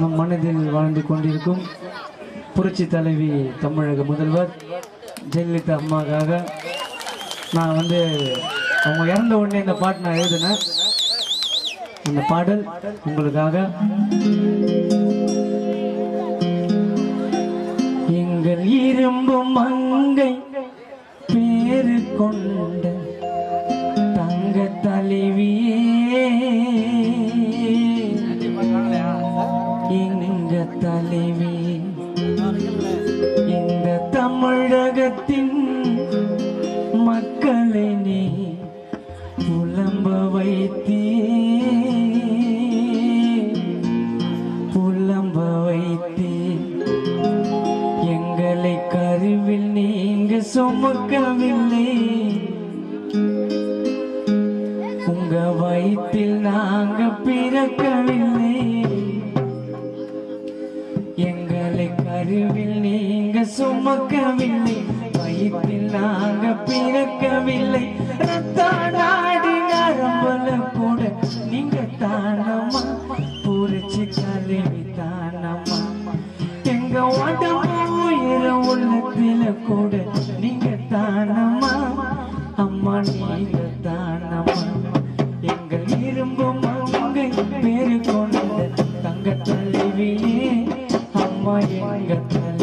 நம் மனதில் வாழ்ந்து கொண்டிருக்கும் புரட்சி தலைவி தமிழக முதல்வர் ஜெயலலிதா அம்மாக்காக நான் அவங்க இறந்த உடனே இந்த பாட்டு நான் எழுதினேன். அந்த பாடல் உங்களுக்காக. எங்கள் இரும்பு மங்கை பேரு கொண்ட தங்க தலைவியே, எங்க தலைவி, இந்த தமிழகத்தின் மக்களை நீ புலம்ப வைத்தே, புலம்ப வைத்தே, எங்களை கருவில் நீங்க சுமக்கவில்லை, உங்க வயிற்றில் நாங்க பிறக்கவில்லை, எங்களை கருவில் நீங்க சுமக்கவில்லை, வயிற்றில் நாங்க பிறக்கவில்லை, ரத்த நாடி நரம்பல கூட நீங்க தானம்மா, புரட்சி தலைவி தானம்மா, எங்க உடம்பு உயிர உள்ளத்தில கூட நீங்க தானம்மா, அம்மா நீங்க தானம்மா, எங்கள் இரும்பு மங்கை பேரு கொண்ட தங்க தலைவியே, அம்மா எங்க தலைவி.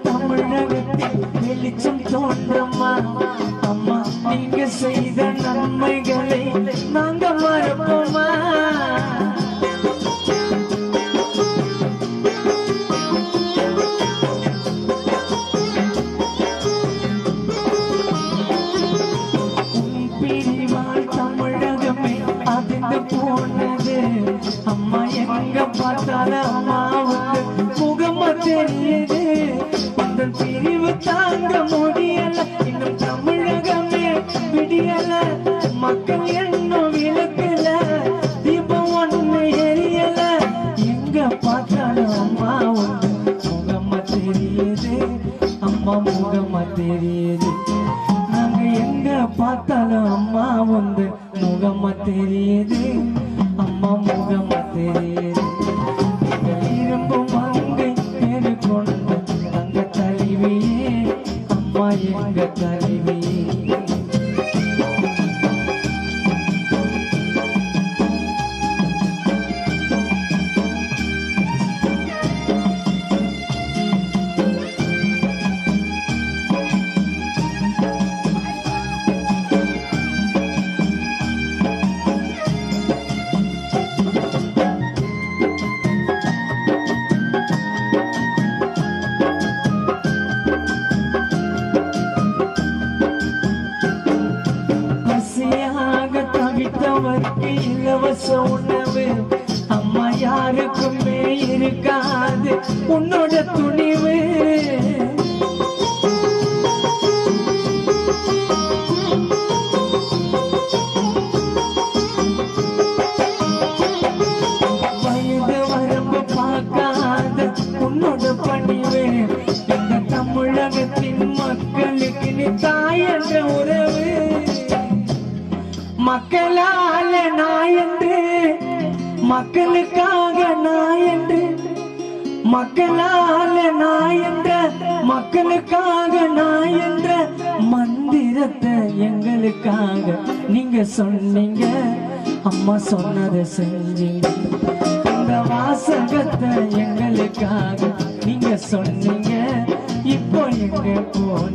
தமிழகத்தில் வெளிச்சம் தோன்றம்மா, அம்மா நீங்க செய்த நன்மைகளை நாங்க மறப்போமா, பிரிவால் தமிழகமே அதிர்ந்து போனது, அம்மா எங்க பார்த்தாலும் அம்மாவுக்கு முகமா தெரியுது, பிரிவு தாங்க முடியல, இன்னும் தமிழகமே விடியல, மக்கள் இன்னும் விளக்கல, தீபம் ஒண்ணு எரியல, எங்க பார்த்தாலும் அம்மா ஒன்று முகமா தெரியுது, அம்மா முகமா தெரியுது, நாங்க எங்க பார்த்தாலும் அம்மா வந்து முகமா தெரியுது, அம்மா முகமா தெரியுது, இரும்பு மங்கை பேரு கொண்ட தங்க தலைவியே, அம்மா எங்க தலைவி. தவித்தவர்க்கு இலவச உணவு, அம்மா யாருக்குமே இருக்காது உன்னோட துணிவு, வயது வரம்பு பார்க்காத உன்னோட பணிவு, இந்த தமிழகத்தின் மக்களுக்கு நீ தாய் என்ற உறவு, மக்களால நாயன்று, மக்களுக்காக நாயன்று, மக்களால நாயன்ற, மக்களுக்காக நாயன்ற மந்திரத்தை எங்களுக்காக நீங்க சொன்னீங்க, அம்மா சொன்னதை செஞ்சீங்க, இந்த வாசகத்தை எங்களுக்காக நீங்க சொன்னீங்க, இப்போ எங்க போன